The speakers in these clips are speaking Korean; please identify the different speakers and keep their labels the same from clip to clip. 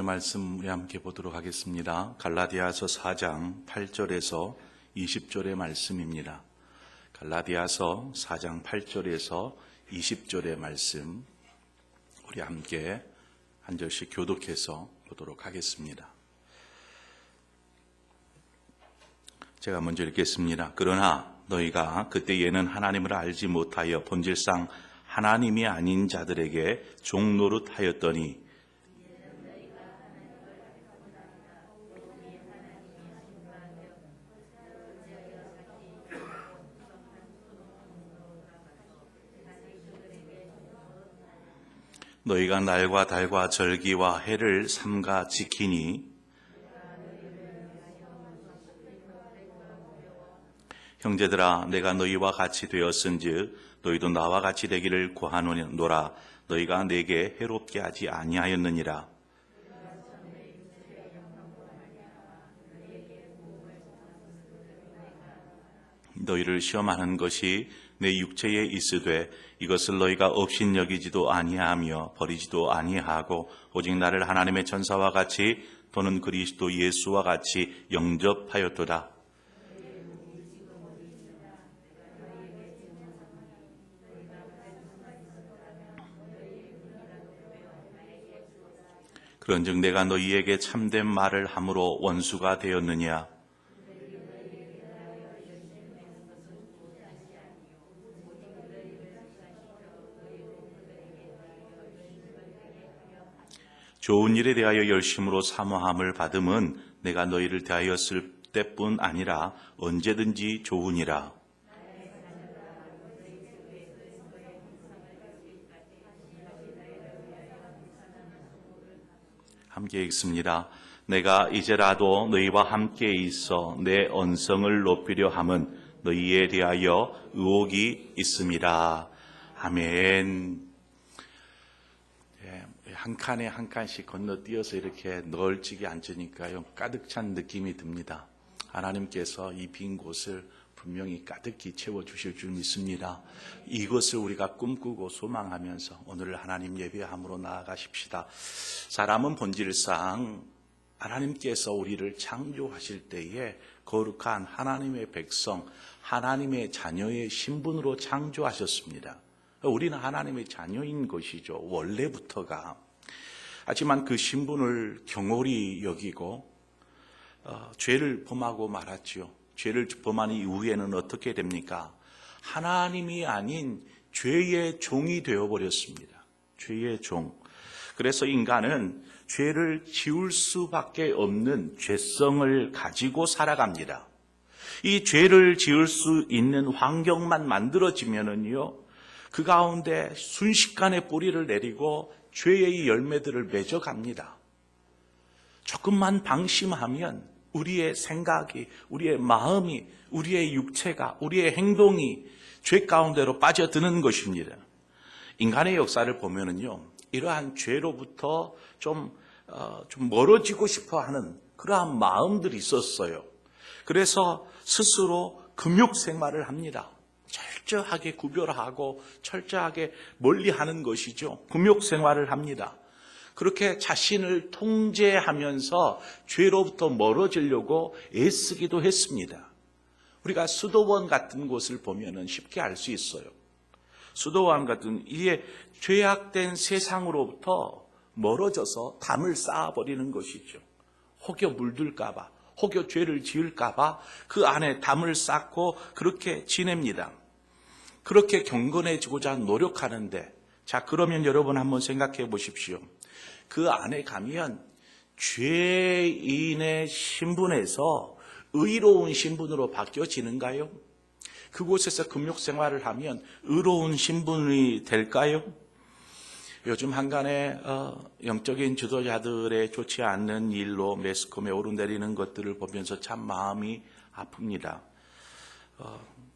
Speaker 1: 말씀 우리 함께 보도록 하겠습니다. 갈라디아서 4장 8절에서 20절의 말씀입니다. 갈라디아서 4장 8절에서 20절의 말씀 우리 함께 한 절씩 교독해서 보도록 하겠습니다. 제가 먼저 읽겠습니다. 그러나 너희가 그때에는 하나님을 알지 못하여 본질상 하나님이 아닌 자들에게 종노릇하였더니 너희가 날과 달과 절기와 해를 삼가 지키니 형제들아 내가 너희와 같이 되었은즉 너희도 나와 같이 되기를 구하노라. 너희가 내게 해롭게 하지 아니하였느니라. 너희를 시험하는 것이 내 육체에 있으되 이것을 너희가 업신여기지도 아니하며 버리지도 아니하고 오직 나를 하나님의 천사와 같이 또는 그리스도 예수와 같이 영접하였도다. 그런즉 내가 너희에게 참된 말을 함으로 원수가 되었느냐? 좋은 일에 대하여 열심으로 사모함을 받음은 내가 너희를 대하였을 때뿐 아니라 언제든지 좋으니라. 함께 읽습니다. 내가 이제라도 너희와 함께 있어 내 언성을 높이려 함은 너희에 대하여 의혹이 있음이라. 아멘. 한 칸에 한 칸씩 건너뛰어서 이렇게 널찍이 앉으니까요 가득 찬 느낌이 듭니다. 하나님께서 이 빈 곳을 분명히 가득히 채워주실 줄 믿습니다. 이것을 우리가 꿈꾸고 소망하면서 오늘 하나님 예배함으로 나아가십시다. 사람은 본질상 하나님께서 우리를 창조하실 때에 거룩한 하나님의 백성, 하나님의 자녀의 신분으로 창조하셨습니다. 우리는 하나님의 자녀인 것이죠. 원래부터가. 하지만 그 신분을 경홀히 여기고 죄를 범하고 말았죠. 죄를 범한 이후에는 어떻게 됩니까? 하나님이 아닌 죄의 종이 되어버렸습니다. 죄의 종. 그래서 인간은 죄를 지을 수밖에 없는 죄성을 가지고 살아갑니다. 이 죄를 지을 수 있는 환경만 만들어지면은요, 그 가운데 순식간에 뿌리를 내리고 죄의 열매들을 맺어갑니다. 조금만 방심하면 우리의 생각이, 우리의 마음이, 우리의 육체가, 우리의 행동이 죄 가운데로 빠져드는 것입니다. 인간의 역사를 보면은요, 이러한 죄로부터 좀 멀어지고 싶어 하는 그러한 마음들이 있었어요. 그래서 스스로 금욕 생활을 합니다. 철저하게 구별하고 철저하게 멀리하는 것이죠. 금욕 생활을 합니다. 그렇게 자신을 통제하면서 죄로부터 멀어지려고 애쓰기도 했습니다. 우리가 수도원 같은 곳을 보면 쉽게 알 수 있어요. 수도원 같은 이게 죄악된 세상으로부터 멀어져서 담을 쌓아버리는 것이죠. 혹여 물들까 봐, 혹여 죄를 지을까 봐 그 안에 담을 쌓고 그렇게 지냅니다. 그렇게 경건해지고자 노력하는데, 자, 그러면 여러분 한번 생각해 보십시오. 그 안에 가면 죄인의 신분에서 의로운 신분으로 바뀌어지는가요? 그곳에서 금욕 생활을 하면 의로운 신분이 될까요? 요즘 한간에 영적인 지도자들의 좋지 않는 일로 매스컴에 오르내리는 것들을 보면서 참 마음이 아픕니다.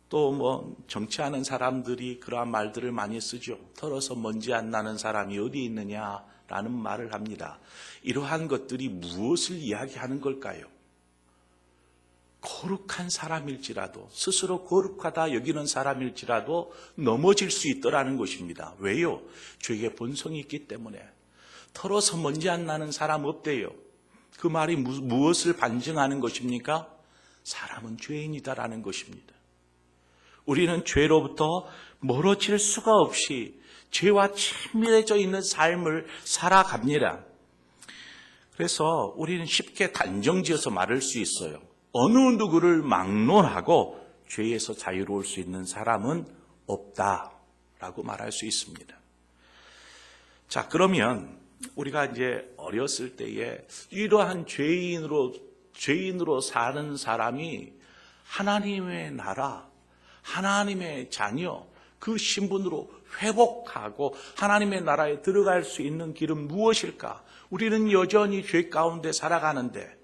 Speaker 1: 또 정치하는 사람들이 그러한 말들을 많이 쓰죠. 털어서 먼지 안 나는 사람이 어디 있느냐라는 말을 합니다. 이러한 것들이 무엇을 이야기하는 걸까요? 거룩한 사람일지라도, 스스로 거룩하다 여기는 사람일지라도 넘어질 수 있더라는 것입니다. 왜요? 죄의 본성이 있기 때문에. 털어서 먼지 안 나는 사람 없대요. 그 말이 무엇을 반증하는 것입니까? 사람은 죄인이다라는 것입니다. 우리는 죄로부터 멀어질 수가 없이 죄와 친밀해져 있는 삶을 살아갑니다. 그래서 우리는 쉽게 단정지어서 말할 수 있어요. 어느 누구를 막론하고 죄에서 자유로울 수 있는 사람은 없다라고 말할 수 있습니다. 자, 그러면 우리가 이제 어렸을 때에 이러한 죄인으로 사는 사람이 하나님의 나라, 하나님의 자녀, 그 신분으로 회복하고 하나님의 나라에 들어갈 수 있는 길은 무엇일까? 우리는 여전히 죄 가운데 살아가는데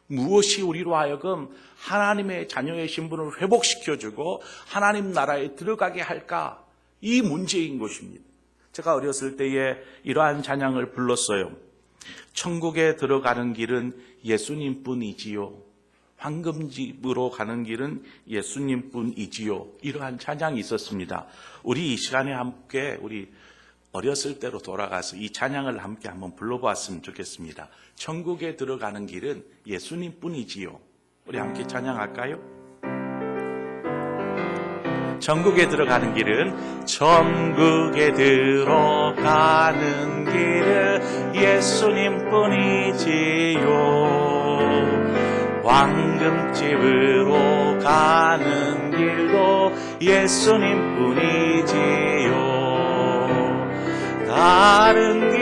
Speaker 1: 무엇이 우리로 하여금 하나님의 자녀의 신분을 회복시켜주고 하나님 나라에 들어가게 할까? 이 문제인 것입니다. 제가 어렸을 때에 이러한 찬양을 불렀어요. 천국에 들어가는 길은 예수님뿐이지요. 황금집으로 가는 길은 예수님뿐이지요. 이러한 찬양이 있었습니다. 우리 이 시간에 함께 우리 어렸을 때로 돌아가서 이 찬양을 함께 한번 불러보았으면 좋겠습니다. 천국에 들어가는 길은 예수님뿐이지요. 우리 함께 찬양할까요? 천국에 들어가는 길은 천국에 들어가는 길은 예수님뿐이지요. 황금집으로 가는 길도 예수님뿐이지요. 다른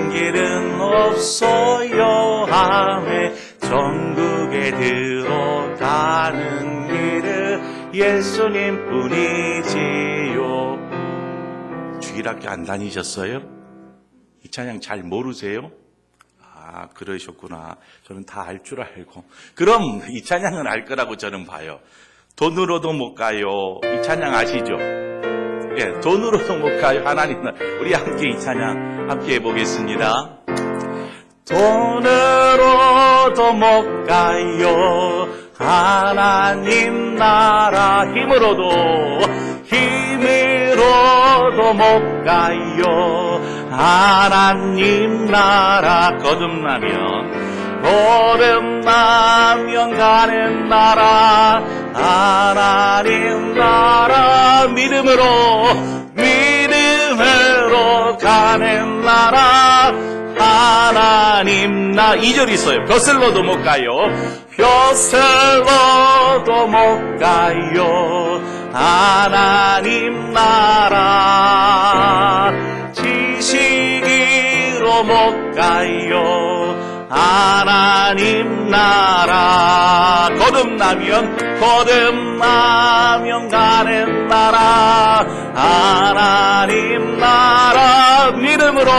Speaker 1: 길은 없어요 하매 천국에 들어가는 길은 예수님뿐이지요. 주일학교 안 다니셨어요? 이 찬양 잘 모르세요? 아, 그러셨구나. 저는 다 알 줄 알고. 그럼 이 찬양은 알 거라고 저는 봐요. 돈으로도 못 가요. 이 찬양 아시죠? 예, 돈으로도 못 가요. 하나님은. 우리 함께 이 찬양 함께 해보겠습니다. 돈으로도 못 가요. 하나님 나라 힘으로도 못 가요. 하나님 나라 거듭나면 가는 나라 하나님 나라 믿음으로 가는 나라 하나님 나 2절 있어요. 벼슬로도 못 가요. 하나님 나라 지식으로 못 가요. 하나님 나라 거듭나면 가는 나라 하나님 나라 믿음으로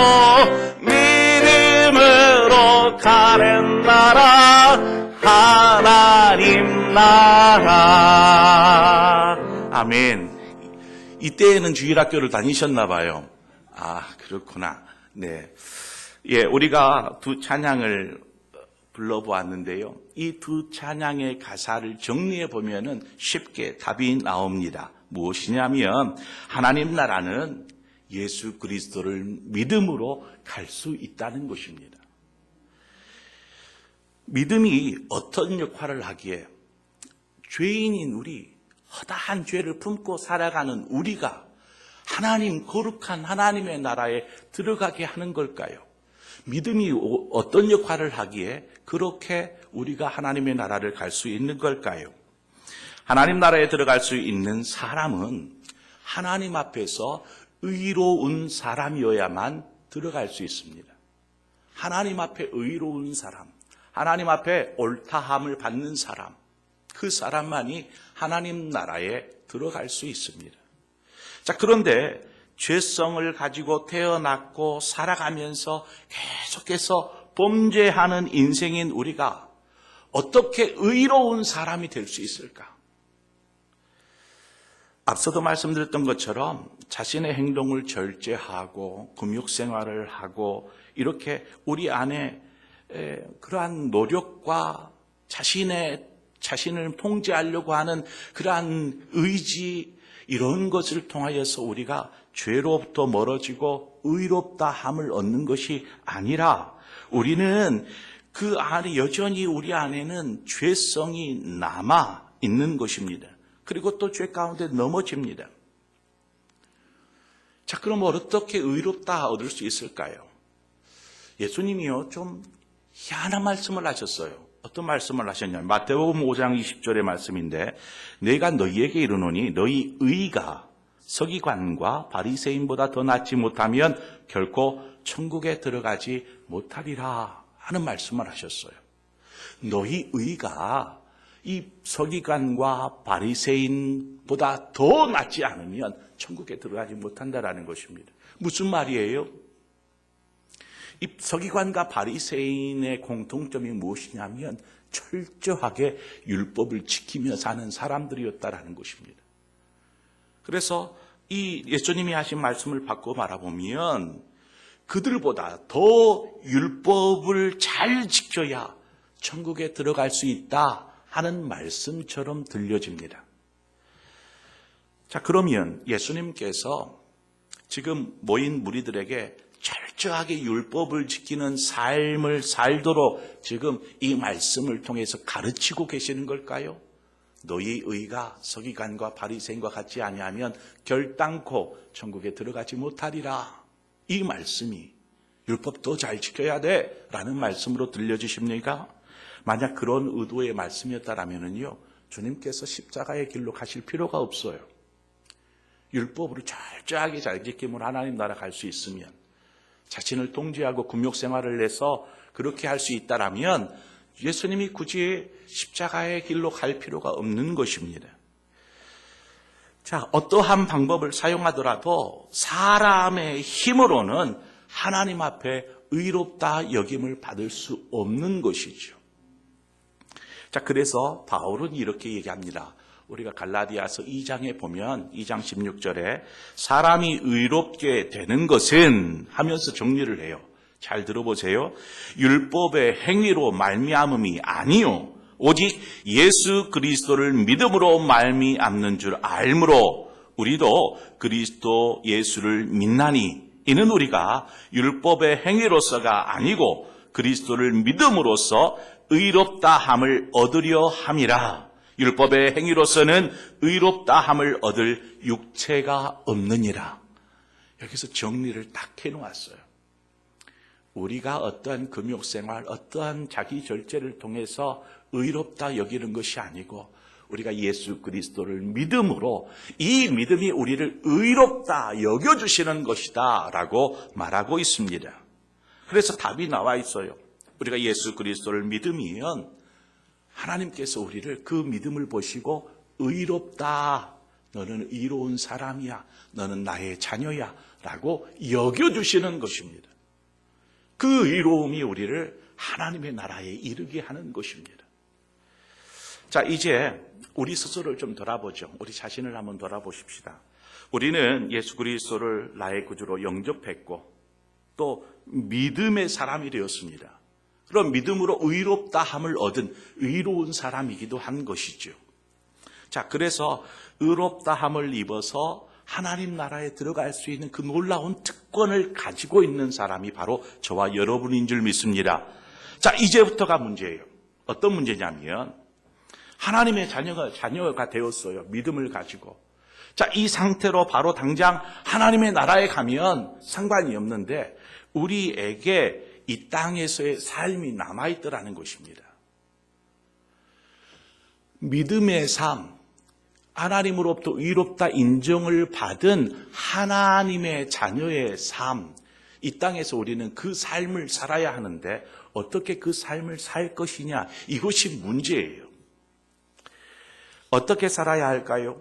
Speaker 1: 가는 나라 하나님 나라. 아멘. 이때에는 주일학교를 다니셨나 봐요. 아, 그렇구나. 네. 예, 우리가 두 찬양을 불러보았는데요. 이 두 찬양의 가사를 정리해 보면은 쉽게 답이 나옵니다. 무엇이냐면 하나님 나라는 예수 그리스도를 믿음으로 갈 수 있다는 것입니다. 믿음이 어떤 역할을 하기에 죄인인 우리, 허다한 죄를 품고 살아가는 우리가 하나님 거룩한 하나님의 나라에 들어가게 하는 걸까요? 믿음이 어떤 역할을 하기에 그렇게 우리가 하나님의 나라를 갈 수 있는 걸까요? 하나님 나라에 들어갈 수 있는 사람은 하나님 앞에서 의로운 사람이어야만 들어갈 수 있습니다. 하나님 앞에 의로운 사람, 하나님 앞에 옳다함을 받는 사람, 그 사람만이 하나님 나라에 들어갈 수 있습니다. 자, 그런데 죄성을 가지고 태어났고 살아가면서 계속해서 범죄하는 인생인 우리가 어떻게 의로운 사람이 될 수 있을까? 앞서도 말씀드렸던 것처럼 자신의 행동을 절제하고 금욕생활을 하고 이렇게 우리 안에 그러한 노력과 자신을 통제하려고 하는 그러한 의지, 이런 것을 통하여서 우리가 죄로부터 멀어지고 의롭다 함을 얻는 것이 아니라 우리는 그 안에 여전히 우리 안에는 죄성이 남아 있는 것입니다. 그리고 또 죄 가운데 넘어집니다. 자, 그럼 어떻게 의롭다 얻을 수 있을까요? 예수님이요, 좀 희한한 말씀을 하셨어요. 어떤 말씀을 하셨냐면 마태복음 5장 20절의 말씀인데, 내가 너희에게 이르노니 너희 의가 서기관과 바리새인보다 더 낫지 못하면 결코 천국에 들어가지 못하리라 하는 말씀을 하셨어요. 너희 의가 이 서기관과 바리새인보다 더 낫지 않으면 천국에 들어가지 못한다라는 것입니다. 무슨 말이에요? 이 서기관과 바리새인의 공통점이 무엇이냐면 철저하게 율법을 지키며 사는 사람들이었다라는 것입니다. 그래서 이 예수님이 하신 말씀을 바꿔 바라보면 그들보다 더 율법을 잘 지켜야 천국에 들어갈 수 있다 하는 말씀처럼 들려집니다. 자, 그러면 예수님께서 지금 모인 무리들에게 철저하게 율법을 지키는 삶을 살도록 지금 이 말씀을 통해서 가르치고 계시는 걸까요? 너희 의가 서기관과 바리새인과 같지 아니하면 결단코 천국에 들어가지 못하리라. 이 말씀이 율법 더 잘 지켜야 돼 라는 말씀으로 들려주십니까? 만약 그런 의도의 말씀이었다라면요, 주님께서 십자가의 길로 가실 필요가 없어요. 율법으로 철저하게 잘 지키면 하나님 나라 갈 수 있으면, 자신을 통제하고 금욕 생활을 해서 그렇게 할 수 있다라면 예수님이 굳이 십자가의 길로 갈 필요가 없는 것입니다. 자, 어떠한 방법을 사용하더라도 사람의 힘으로는 하나님 앞에 의롭다 여김을 받을 수 없는 것이죠. 자, 그래서 바울은 이렇게 얘기합니다. 우리가 갈라디아서 2장에 보면 2장 16절에 사람이 의롭게 되는 것은 하면서 정리를 해요. 잘 들어보세요. 율법의 행위로 말미암음이 아니요 오직 예수 그리스도를 믿음으로 말미암는 줄 알므로 우리도 그리스도 예수를 믿나니 이는 우리가 율법의 행위로서가 아니고 그리스도를 믿음으로써 의롭다함을 얻으려 함이라. 율법의 행위로서는 의롭다함을 얻을 육체가 없느니라. 여기서 정리를 딱 해놓았어요. 우리가 어떠한 금욕생활, 어떠한 자기 절제를 통해서 의롭다 여기는 것이 아니고 우리가 예수 그리스도를 믿음으로 이 믿음이 우리를 의롭다 여겨주시는 것이다 라고 말하고 있습니다. 그래서 답이 나와 있어요. 우리가 예수 그리스도를 믿으면 하나님께서 우리를 그 믿음을 보시고 의롭다, 너는 의로운 사람이야, 너는 나의 자녀야 라고 여겨주시는 것입니다. 그 의로움이 우리를 하나님의 나라에 이르게 하는 것입니다. 자, 이제 우리 스스로를 좀 돌아보죠. 우리 자신을 한번 돌아보십시다. 우리는 예수 그리스도를 나의 구주로 영접했고 또 믿음의 사람이 되었습니다. 그런 믿음으로 의롭다함을 얻은 의로운 사람이기도 한 것이죠. 자, 그래서 의롭다함을 입어서 하나님 나라에 들어갈 수 있는 그 놀라운 특권을 가지고 있는 사람이 바로 저와 여러분인 줄 믿습니다. 자, 이제부터가 문제예요. 어떤 문제냐면 하나님의 자녀가 되었어요. 믿음을 가지고. 자, 이 상태로 바로 당장 하나님의 나라에 가면 상관이 없는데 우리에게 이 땅에서의 삶이 남아있더라는 것입니다. 믿음의 삶, 하나님으로부터 의롭다 인정을 받은 하나님의 자녀의 삶, 이 땅에서 우리는 그 삶을 살아야 하는데 어떻게 그 삶을 살 것이냐, 이것이 문제예요. 어떻게 살아야 할까요?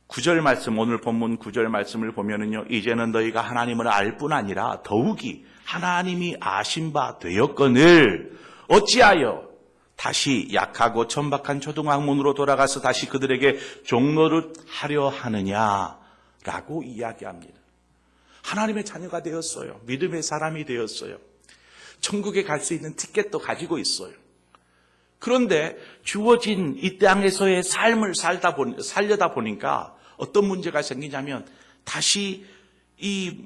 Speaker 1: 9절 말씀, 오늘 본문 9절 말씀을 보면은요, 이제는 너희가 하나님을 알 뿐 아니라 더욱이 하나님이 아신 바 되었거늘 어찌하여 다시 약하고 천박한 초등학문으로 돌아가서 다시 그들에게 종노릇 하려 하느냐라고 이야기합니다. 하나님의 자녀가 되었어요. 믿음의 사람이 되었어요. 천국에 갈 수 있는 티켓도 가지고 있어요. 그런데 주어진 이 땅에서의 삶을 살려다 보니까 어떤 문제가 생기냐면 다시 이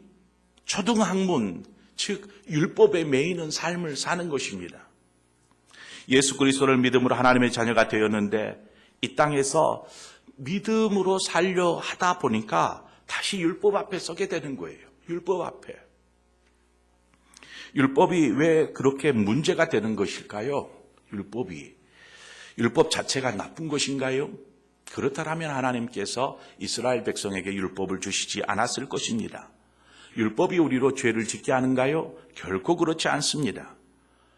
Speaker 1: 초등학문, 즉 율법에 매이는 삶을 사는 것입니다. 예수 그리스도를 믿음으로 하나님의 자녀가 되었는데 이 땅에서 믿음으로 살려 하다 보니까 다시 율법 앞에 서게 되는 거예요. 율법 앞에. 율법이 왜 그렇게 문제가 되는 것일까요? 율법 자체가 나쁜 것인가요? 그렇다면 하나님께서 이스라엘 백성에게 율법을 주시지 않았을 것입니다. 율법이 우리로 죄를 짓게 하는가요? 결코 그렇지 않습니다.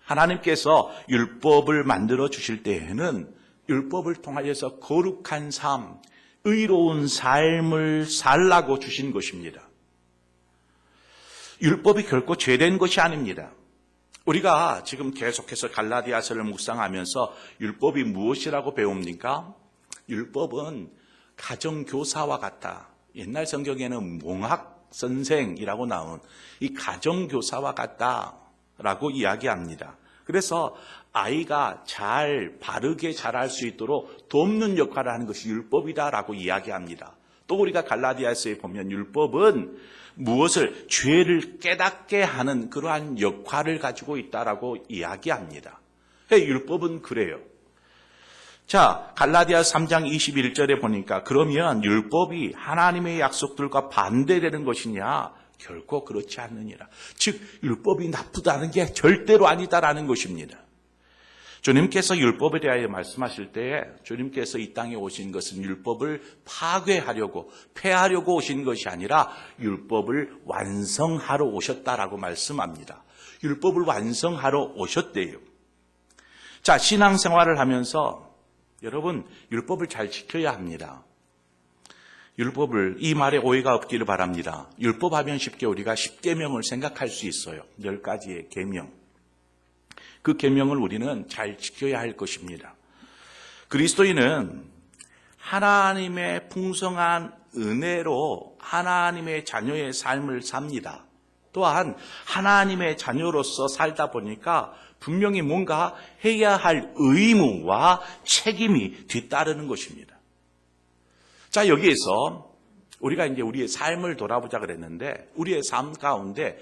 Speaker 1: 하나님께서 율법을 만들어 주실 때에는 율법을 통하여서 거룩한 삶, 의로운 삶을 살라고 주신 것입니다. 율법이 결코 죄된 것이 아닙니다. 우리가 지금 계속해서 갈라디아서를 묵상하면서 율법이 무엇이라고 배웁니까? 율법은 가정교사와 같다. 옛날 성경에는 몽학선생이라고 나온 이 가정교사와 같다라고 이야기합니다. 그래서 아이가 잘 바르게 자랄 수 있도록 돕는 역할을 하는 것이 율법이다라고 이야기합니다. 또 우리가 갈라디아서에 보면 율법은 무엇을 죄를 깨닫게 하는 그러한 역할을 가지고 있다라고 이야기합니다. 율법은 그래요. 자, 갈라디아서 3장 21절에 보니까 그러면 율법이 하나님의 약속들과 반대되는 것이냐? 결코 그렇지 않느니라. 즉 율법이 나쁘다는 게 절대로 아니다라는 것입니다. 주님께서 율법에 대하여 말씀하실 때에 주님께서 이 땅에 오신 것은 율법을 파괴하려고 폐하려고 오신 것이 아니라 율법을 완성하러 오셨다라고 말씀합니다. 율법을 완성하러 오셨대요. 자, 신앙생활을 하면서 여러분 율법을 잘 지켜야 합니다. 율법을, 이 말에 오해가 없기를 바랍니다. 율법하면 쉽게 우리가 10계명을 생각할 수 있어요. 10가지의 계명. 그 계명을 우리는 잘 지켜야 할 것입니다. 그리스도인은 하나님의 풍성한 은혜로 하나님의 자녀의 삶을 삽니다. 또한 하나님의 자녀로서 살다 보니까 분명히 뭔가 해야 할 의무와 책임이 뒤따르는 것입니다. 자, 여기에서 우리가 이제 우리의 삶을 돌아보자 그랬는데 우리의 삶 가운데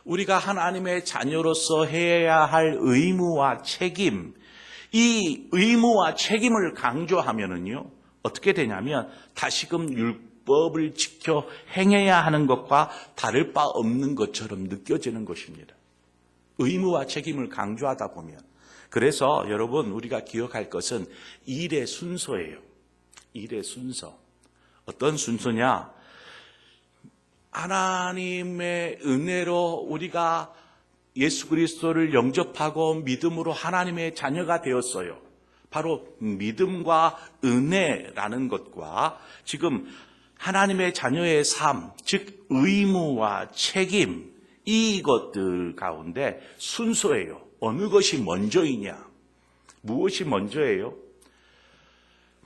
Speaker 1: 우리가 하나님의 자녀로서 해야 할 의무와 책임, 이 의무와 책임을 강조하면은요, 어떻게 되냐면 다시금 율법을 지켜 행해야 하는 것과 다를 바 없는 것처럼 느껴지는 것입니다. 의무와 책임을 강조하다 보면. 그래서 여러분 우리가 기억할 것은 일의 순서예요. 일의 순서. 어떤 순서냐? 하나님의 은혜로 우리가 예수 그리스도를 영접하고 믿음으로 하나님의 자녀가 되었어요. 바로 믿음과 은혜라는 것과 지금 하나님의 자녀의 삶, 즉 의무와 책임, 이것들 가운데 순서예요. 어느 것이 먼저이냐? 무엇이 먼저예요?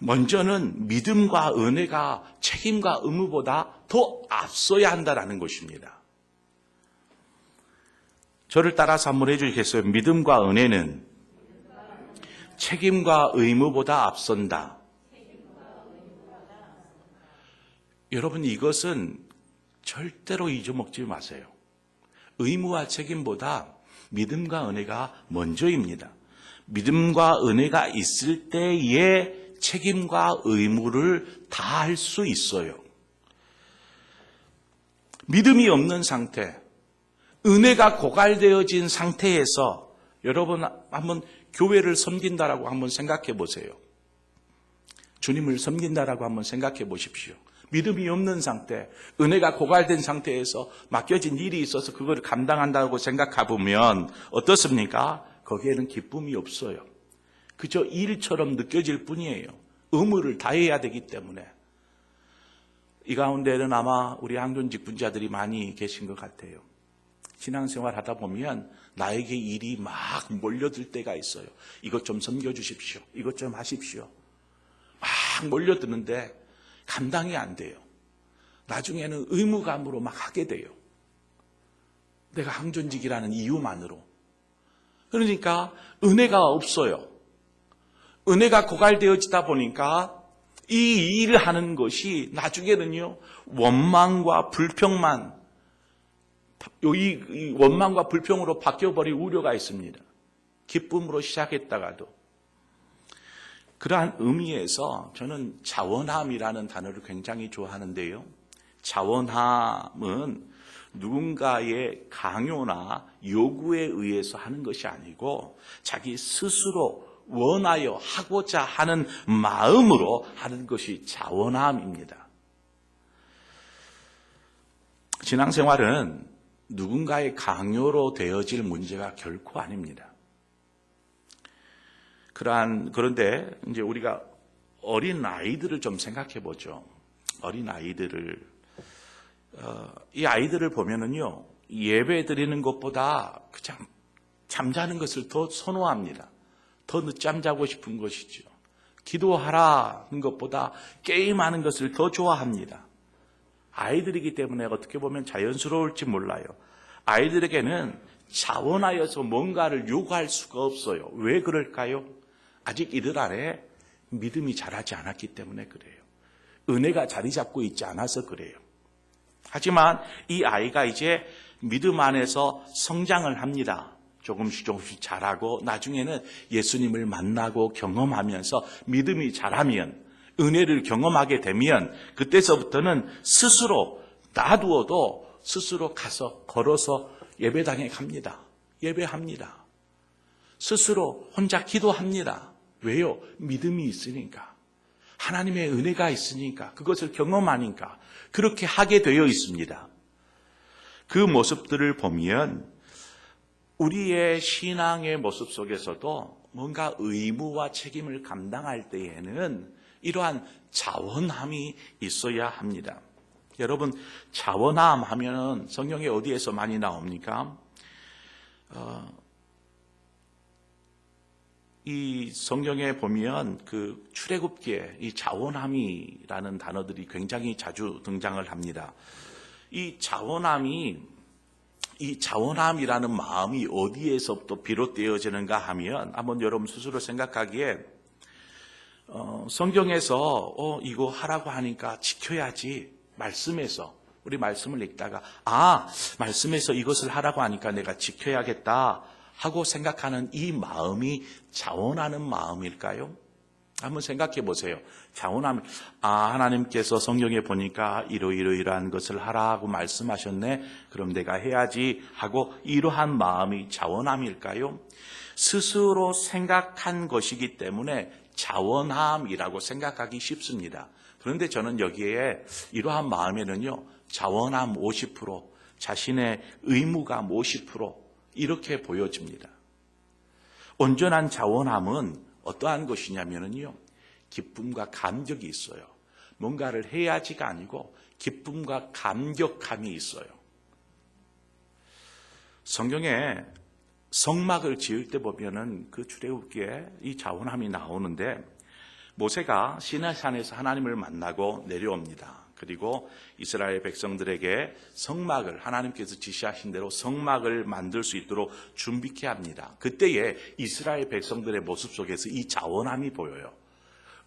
Speaker 1: 먼저는 믿음과 은혜가 책임과 의무보다 더 앞서야 한다는 것입니다. 저를 따라서 한번 해주시겠어요? 믿음과 은혜는 책임과 의무보다 앞선다. 여러분 이것은 절대로 잊어먹지 마세요. 의무와 책임보다 믿음과 은혜가 먼저입니다. 믿음과 은혜가 있을 때에 책임과 의무를 다할 수 있어요. 믿음이 없는 상태, 은혜가 고갈되어진 상태에서 여러분 한번 교회를 섬긴다라고 한번 생각해 보세요. 주님을 섬긴다라고 한번 생각해 보십시오. 믿음이 없는 상태, 은혜가 고갈된 상태에서 맡겨진 일이 있어서 그걸 감당한다고 생각해 보면 어떻습니까? 거기에는 기쁨이 없어요. 그저 일처럼 느껴질 뿐이에요. 의무를 다해야 되기 때문에. 이 가운데는 아마 우리 항존직 분자들이 많이 계신 것 같아요. 신앙생활 하다 보면 나에게 일이 막 몰려들 때가 있어요. 이것 좀 섬겨주십시오. 이것 좀 하십시오. 막 몰려드는데 감당이 안 돼요. 나중에는 의무감으로 막 하게 돼요. 내가 항존직이라는 이유만으로. 그러니까 은혜가 없어요. 은혜가 고갈되어지다 보니까 이 일을 하는 것이 나중에는요, 원망과 불평만, 이 원망과 불평으로 바뀌어버릴 우려가 있습니다. 기쁨으로 시작했다가도. 그러한 의미에서 저는 자원함이라는 단어를 굉장히 좋아하는데요. 자원함은 누군가의 강요나 요구에 의해서 하는 것이 아니고 자기 스스로 원하여 하고자 하는 마음으로 하는 것이 자원함입니다. 신앙생활은 누군가의 강요로 되어질 문제가 결코 아닙니다. 그런데 이제 우리가 어린 아이들을 좀 생각해 보죠. 어린 아이들을 이 아이들을 보면은요, 예배 드리는 것보다 그냥 잠자는 것을 더 선호합니다. 더 늦잠 자고 싶은 것이죠. 기도하라는 것보다 게임하는 것을 더 좋아합니다. 아이들이기 때문에 어떻게 보면 자연스러울지 몰라요. 아이들에게는 자원하여서 뭔가를 요구할 수가 없어요. 왜 그럴까요? 아직 이들 안에 믿음이 자라지 않았기 때문에 그래요. 은혜가 자리 잡고 있지 않아서 그래요. 하지만 이 아이가 이제 믿음 안에서 성장을 합니다. 조금씩 자라고 나중에는 예수님을 만나고 경험하면서 믿음이 자라면, 은혜를 경험하게 되면 그때서부터는 스스로 놔두어도 스스로 가서 걸어서 예배당에 갑니다. 예배합니다. 스스로 혼자 기도합니다. 왜요? 믿음이 있으니까. 하나님의 은혜가 있으니까. 그것을 경험하니까. 그렇게 하게 되어 있습니다. 그 모습들을 보면 우리의 신앙의 모습 속에서도 뭔가 의무와 책임을 감당할 때에는 이러한 자원함이 있어야 합니다. 여러분, 자원함 하면 성경에 어디에서 많이 나옵니까? 이 성경에 보면 그 출애굽기에 이 자원함이라는 단어들이 굉장히 자주 등장을 합니다. 이 자원함이라는 마음이 어디에서부터 비롯되어지는가 하면 한번 여러분 스스로 생각하기에 성경에서 이거 하라고 하니까 지켜야지, 말씀에서 우리 말씀을 읽다가 말씀에서 이것을 하라고 하니까 내가 지켜야겠다 하고 생각하는 이 마음이 자원하는 마음일까요? 한번 생각해 보세요. 자원하면 하나님께서 성경에 보니까 이러이러이러한 것을 하라고 말씀하셨네. 그럼 내가 해야지 하고 이러한 마음이 자원함일까요? 스스로 생각한 것이기 때문에 자원함이라고 생각하기 쉽습니다. 그런데 저는 여기에 이러한 마음에는요, 자원함 50%, 자신의 의무감 50% 이렇게 보여집니다. 온전한 자원함은 어떠한 것이냐면요, 기쁨과 감격이 있어요. 뭔가를 해야지가 아니고 기쁨과 감격함이 있어요. 성경에 성막을 지을 때 보면은 그 출애굽기에 이 자원함이 나오는데, 모세가 시내산에서 하나님을 만나고 내려옵니다. 그리고 이스라엘 백성들에게 성막을, 하나님께서 지시하신 대로 성막을 만들 수 있도록 준비케 합니다. 그때에 이스라엘 백성들의 모습 속에서 이 자원함이 보여요.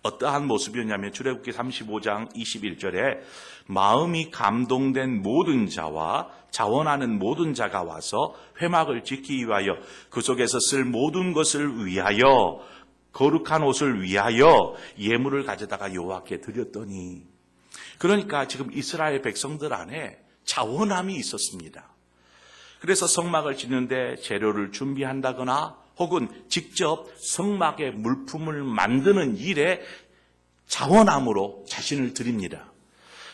Speaker 1: 어떠한 모습이었냐면 출애굽기 35장 21절에 마음이 감동된 모든 자와 자원하는 모든 자가 와서 회막을 짓기 위하여 그 속에서 쓸 모든 것을 위하여 거룩한 옷을 위하여 예물을 가져다가 여호와께 드렸더니, 그러니까 지금 이스라엘 백성들 안에 자원함이 있었습니다. 그래서 성막을 짓는데 재료를 준비한다거나 혹은 직접 성막의 물품을 만드는 일에 자원함으로 자신을 드립니다.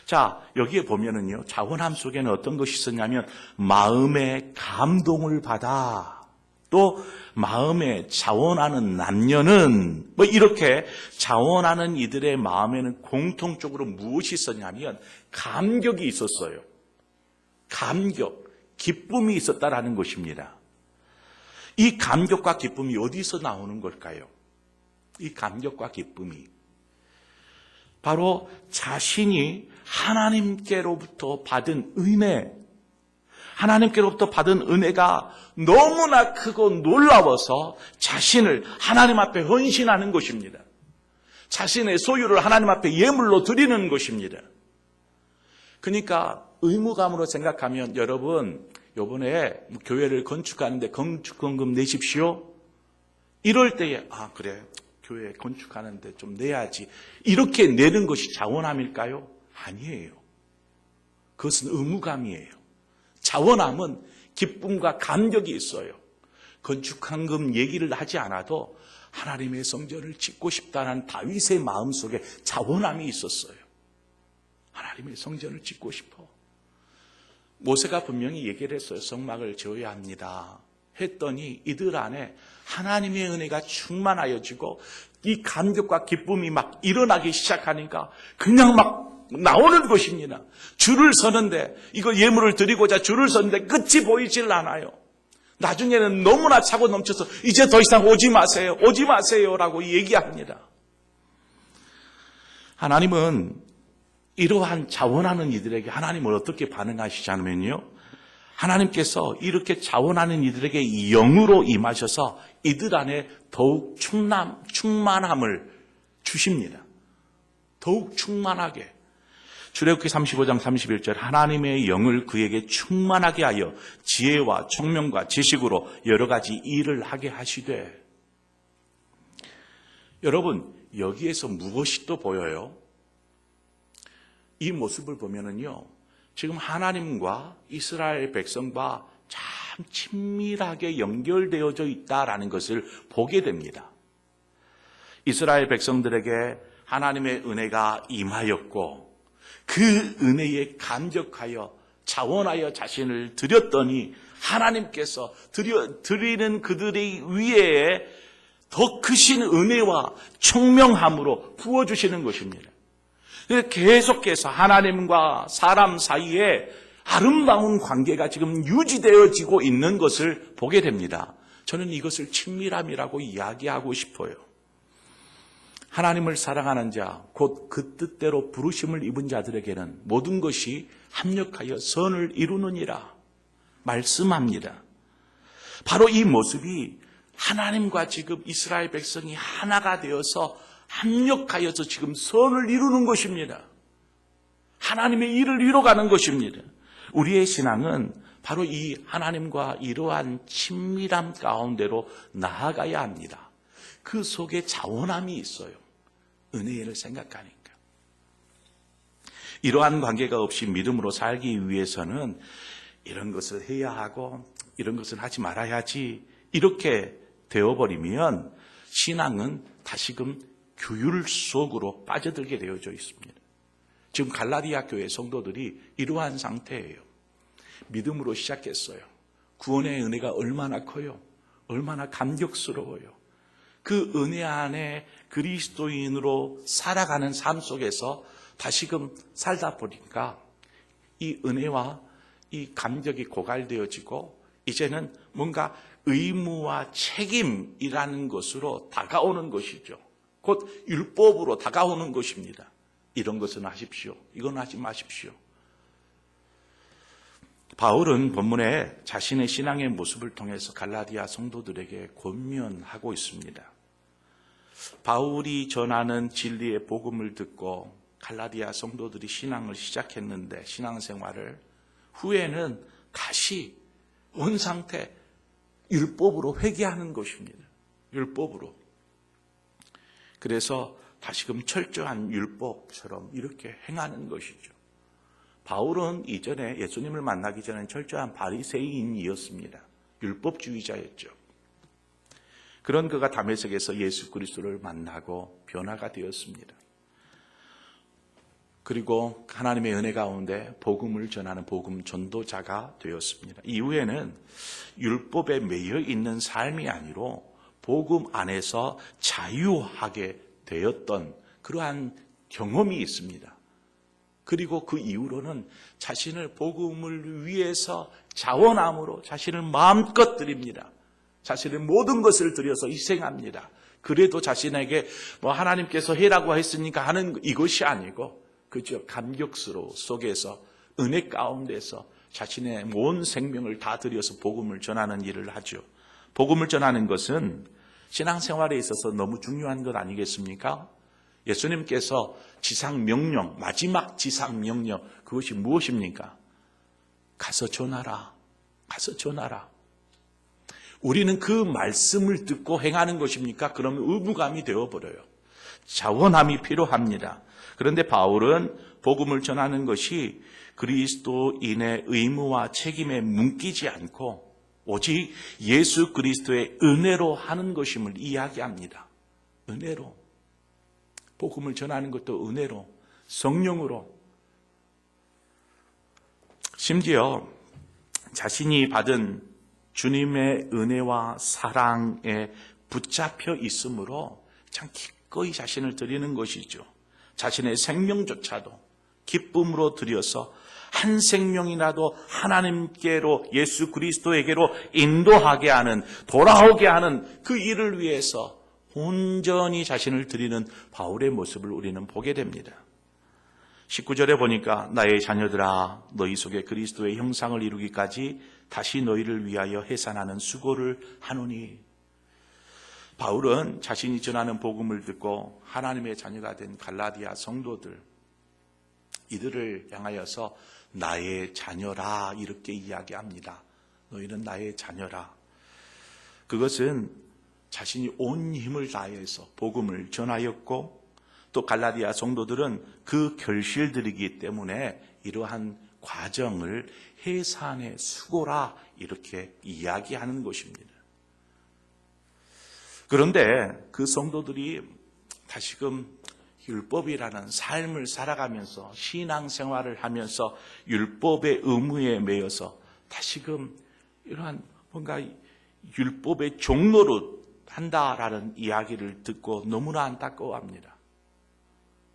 Speaker 1: 자, 여기에 보면은요, 자원함 속에는 어떤 것이 있었냐면 마음의 감동을 받아, 또 마음에 자원하는 남녀는 이렇게 자원하는 이들의 마음에는 공통적으로 무엇이 있었냐면 감격이 있었어요. 감격, 기쁨이 있었다라는 것입니다. 이 감격과 기쁨이 어디서 나오는 걸까요? 이 감격과 기쁨이 바로 자신이 하나님께로부터 받은 은혜, 하나님께로부터 받은 은혜가 너무나 크고 놀라워서 자신을 하나님 앞에 헌신하는 것입니다. 자신의 소유를 하나님 앞에 예물로 드리는 것입니다. 그러니까 의무감으로 생각하면 여러분 이번에 교회를 건축하는데 건축헌금 내십시오. 이럴 때에 그래 교회 건축하는데 좀 내야지 이렇게 내는 것이 자원함일까요? 아니에요. 그것은 의무감이에요. 자원함은 기쁨과 감격이 있어요. 건축헌금 얘기를 하지 않아도 하나님의 성전을 짓고 싶다는 다윗의 마음속에 자원함이 있었어요. 하나님의 성전을 짓고 싶어. 모세가 분명히 얘기를 했어요. 성막을 지어야 합니다. 했더니 이들 안에 하나님의 은혜가 충만하여지고 이 감격과 기쁨이 막 일어나기 시작하니까 그냥 막 나오는 것입니다. 줄을 서는데 이거 예물을 드리고자 줄을 섰는데 끝이 보이질 않아요. 나중에는 너무나 차고 넘쳐서 이제 더 이상 오지 마세요. 오지 마세요라고 얘기합니다. 하나님은 이러한 자원하는 이들에게 하나님은 어떻게 반응하시지 않으면요. 하나님께서 이렇게 자원하는 이들에게 영으로 임하셔서 이들 안에 더욱 충만함을 주십니다. 더욱 충만하게. 출애굽기 35장 31절 하나님의 영을 그에게 충만하게 하여 지혜와 총명과 지식으로 여러 가지 일을 하게 하시되. 여러분 여기에서 무엇이 또 보여요? 이 모습을 보면은요, 지금 하나님과 이스라엘 백성과 참 친밀하게 연결되어져 있다라는 것을 보게 됩니다. 이스라엘 백성들에게 하나님의 은혜가 임하였고 그 은혜에 감격하여 자원하여 자신을 드렸더니 하나님께서 드리는 그들의 위에 더 크신 은혜와 총명함으로 부어주시는 것입니다. 계속해서 하나님과 사람 사이에 아름다운 관계가 지금 유지되어지고 있는 것을 보게 됩니다. 저는 이것을 친밀함이라고 이야기하고 싶어요. 하나님을 사랑하는 자, 곧 그 뜻대로 부르심을 입은 자들에게는 모든 것이 합력하여 선을 이루느니라 말씀합니다. 바로 이 모습이 하나님과 지금 이스라엘 백성이 하나가 되어서 합력하여서 지금 선을 이루는 것입니다. 하나님의 일을 이뤄가는 것입니다. 우리의 신앙은 바로 이 하나님과 이러한 친밀함 가운데로 나아가야 합니다. 그 속에 자원함이 있어요. 은혜를 생각하니까. 이러한 관계가 없이 믿음으로 살기 위해서는 이런 것을 해야 하고 이런 것을 하지 말아야지 이렇게 되어버리면 신앙은 다시금 규율 속으로 빠져들게 되어져 있습니다. 지금 갈라디아 교회 성도들이 이러한 상태예요. 믿음으로 시작했어요. 구원의 은혜가 얼마나 커요. 얼마나 감격스러워요. 그 은혜 안에 그리스도인으로 살아가는 삶 속에서 다시금 살다 보니까 이 은혜와 이 감격이 고갈되어지고 이제는 뭔가 의무와 책임이라는 것으로 다가오는 것이죠. 곧 율법으로 다가오는 것입니다. 이런 것은 하십시오. 이건 하지 마십시오. 바울은 본문에 자신의 신앙의 모습을 통해서 갈라디아 성도들에게 권면하고 있습니다. 바울이 전하는 진리의 복음을 듣고 갈라디아 성도들이 신앙을 시작했는데 신앙생활을 후에는 다시 원상태 율법으로 회개하는 것입니다. 율법으로. 그래서 다시금 철저한 율법처럼 이렇게 행하는 것이죠. 바울은 이전에 예수님을 만나기 전에 철저한 바리새인이었습니다. 율법주의자였죠. 그런 그가 다메섹에서 예수 그리스도를 만나고 변화가 되었습니다. 그리고 하나님의 은혜 가운데 복음을 전하는 복음 전도자가 되었습니다. 이후에는 율법에 매여 있는 삶이 아니로 복음 안에서 자유하게 되었던 그러한 경험이 있습니다. 그리고 그 이후로는 자신을 복음을 위해서 자원함으로 자신을 마음껏 드립니다. 자신의 모든 것을 들여서 희생합니다. 그래도 자신에게 하나님께서 해라고 했으니까 하는 이것이 아니고 그저 감격스러워 속에서 은혜 가운데서 자신의 온 생명을 다 들여서 복음을 전하는 일을 하죠. 복음을 전하는 것은 신앙생활에 있어서 너무 중요한 것 아니겠습니까? 예수님께서 지상 명령, 마지막 지상 명령, 그것이 무엇입니까? 가서 전하라. 가서 전하라. 우리는 그 말씀을 듣고 행하는 것입니까? 그러면 의무감이 되어버려요. 자원함이 필요합니다. 그런데 바울은 복음을 전하는 것이 그리스도인의 의무와 책임에 묶이지 않고 오직 예수 그리스도의 은혜로 하는 것임을 이야기합니다. 은혜로. 복음을 전하는 것도 은혜로, 성령으로. 심지어 자신이 받은 주님의 은혜와 사랑에 붙잡혀 있으므로 참 기꺼이 자신을 드리는 것이죠. 자신의 생명조차도 기쁨으로 드려서 한 생명이라도 하나님께로, 예수 그리스도에게로 인도하게 하는, 돌아오게 하는 그 일을 위해서 온전히 자신을 드리는 바울의 모습을 우리는 보게 됩니다. 19절에 보니까 나의 자녀들아 너희 속에 그리스도의 형상을 이루기까지 다시 너희를 위하여 해산하는 수고를 하노니. 바울은 자신이 전하는 복음을 듣고 하나님의 자녀가 된 갈라디아 성도들, 이들을 향하여서 나의 자녀라 이렇게 이야기합니다. 너희는 나의 자녀라. 그것은 자신이 온 힘을 다해서 복음을 전하였고 또 갈라디아 성도들은 그 결실들이기 때문에 이러한 과정을 해산의 수고라 이렇게 이야기하는 것입니다. 그런데 그 성도들이 다시금 율법이라는 삶을 살아가면서 신앙생활을 하면서 율법의 의무에 매여서 다시금 이러한 뭔가 율법의 종로로 한다라는 이야기를 듣고 너무나 안타까워합니다.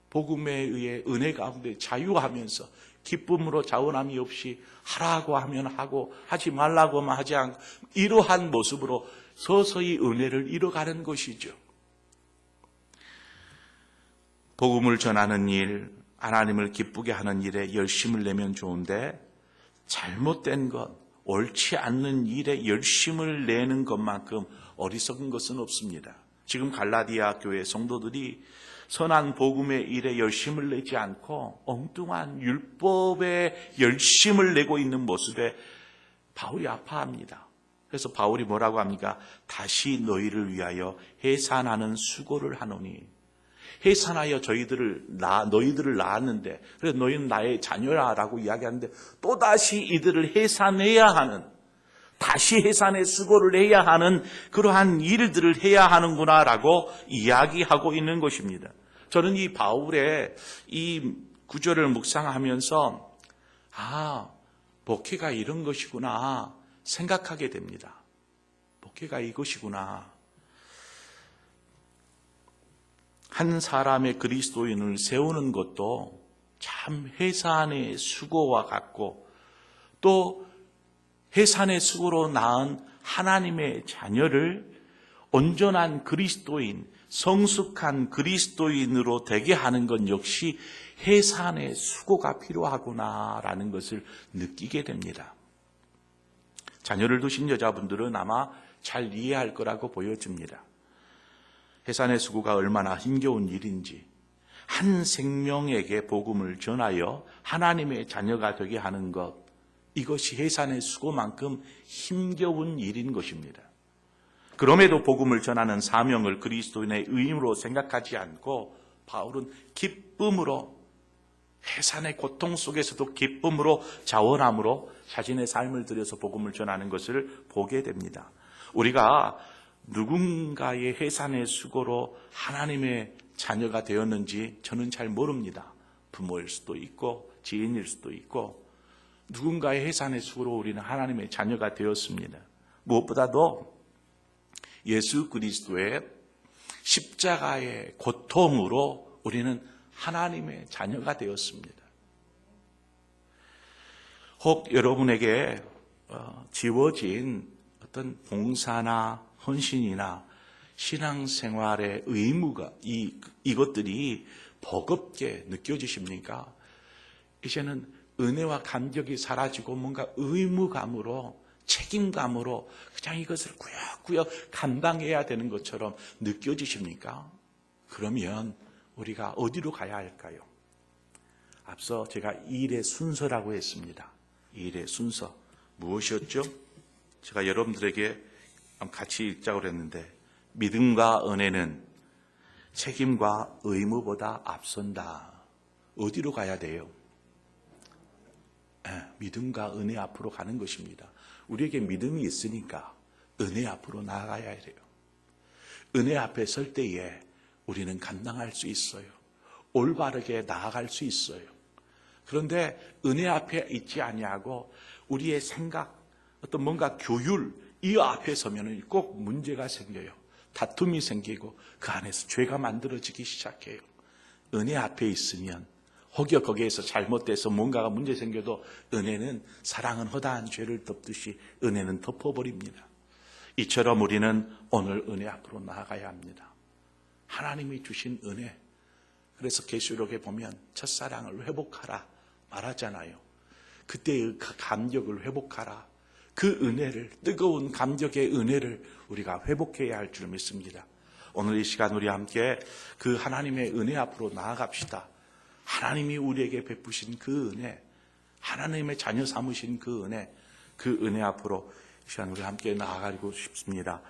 Speaker 1: 복음에 의해 은혜 가운데 자유하면서 기쁨으로 자원함이 없이 하라고 하면 하고 하지 말라고만 하지 않고 이러한 모습으로 서서히 은혜를 잃어가는 것이죠. 복음을 전하는 일, 하나님을 기쁘게 하는 일에 열심을 내면 좋은데 잘못된 것, 옳지 않는 일에 열심을 내는 것만큼 어리석은 것은 없습니다. 지금 갈라디아 교회 성도들이 선한 복음의 일에 열심을 내지 않고 엉뚱한 율법에 열심을 내고 있는 모습에 바울이 아파합니다. 그래서 바울이 뭐라고 합니까? 다시 너희를 위하여 해산하는 수고를 하노니. 해산하여 너희들을 낳았는데, 그래서 너희는 나의 자녀라라고 이야기하는데, 또다시 이들을 해산해야 하는, 다시 해산의 수고를 해야 하는 그러한 일들을 해야 하는구나라고 이야기하고 있는 것입니다. 저는 이 바울의 이 구절을 묵상하면서, 목회가 이런 것이구나 생각하게 됩니다. 목회가 이것이구나. 한 사람의 그리스도인을 세우는 것도 참 해산의 수고와 같고 또 해산의 수고로 낳은 하나님의 자녀를 온전한 그리스도인, 성숙한 그리스도인으로 되게 하는 것 역시 해산의 수고가 필요하구나라는 것을 느끼게 됩니다. 자녀를 두신 여자분들은 아마 잘 이해할 거라고 보여집니다. 해산의 수고가 얼마나 힘겨운 일인지, 한 생명에게 복음을 전하여 하나님의 자녀가 되게 하는 것, 이것이 해산의 수고만큼 힘겨운 일인 것입니다. 그럼에도 복음을 전하는 사명을 그리스도인의 의무로 생각하지 않고 바울은 기쁨으로, 해산의 고통 속에서도 기쁨으로, 자원함으로 자신의 삶을 들여서 복음을 전하는 것을 보게 됩니다. 우리가 누군가의 해산의 수고로 하나님의 자녀가 되었는지 저는 잘 모릅니다. 부모일 수도 있고 지인일 수도 있고 누군가의 해산의 수고로 우리는 하나님의 자녀가 되었습니다. 무엇보다도 예수 그리스도의 십자가의 고통으로 우리는 하나님의 자녀가 되었습니다. 혹 여러분에게 지워진 어떤 봉사나 헌신이나 신앙생활의 의무가 이것들이 버겁게 느껴지십니까? 이제는 은혜와 감격이 사라지고 뭔가 의무감으로, 책임감으로 그냥 이것을 구역구역 감당해야 되는 것처럼 느껴지십니까? 그러면 우리가 어디로 가야 할까요? 앞서 제가 이 일의 순서라고 했습니다. 이 일의 순서 무엇이었죠? 제가 여러분들에게 같이 읽자고 그랬는데 믿음과 은혜는 책임과 의무보다 앞선다. 어디로 가야 돼요? 믿음과 은혜 앞으로 가는 것입니다. 우리에게 믿음이 있으니까 은혜 앞으로 나아가야 돼요. 은혜 앞에 설 때에 우리는 감당할 수 있어요. 올바르게 나아갈 수 있어요. 그런데 은혜 앞에 있지 아니하고 우리의 생각, 어떤 뭔가 교율 이 앞에 서면은 꼭 문제가 생겨요. 다툼이 생기고 그 안에서 죄가 만들어지기 시작해요. 은혜 앞에 있으면 혹여 거기에서 잘못돼서 뭔가가 문제 생겨도 은혜는 사랑은 허다한 죄를 덮듯이 은혜는 덮어버립니다. 이처럼 우리는 오늘 은혜 앞으로 나아가야 합니다. 하나님이 주신 은혜. 그래서 계시록에 보면 첫사랑을 회복하라 말하잖아요. 그때의 그 감격을 회복하라. 그 은혜를, 뜨거운 감격의 은혜를 우리가 회복해야 할 줄 믿습니다. 오늘 이 시간 우리 함께 그 하나님의 은혜 앞으로 나아갑시다. 하나님이 우리에게 베푸신 그 은혜, 하나님의 자녀 삼으신 그 은혜 앞으로 이 시간 우리 함께 나아가고 싶습니다.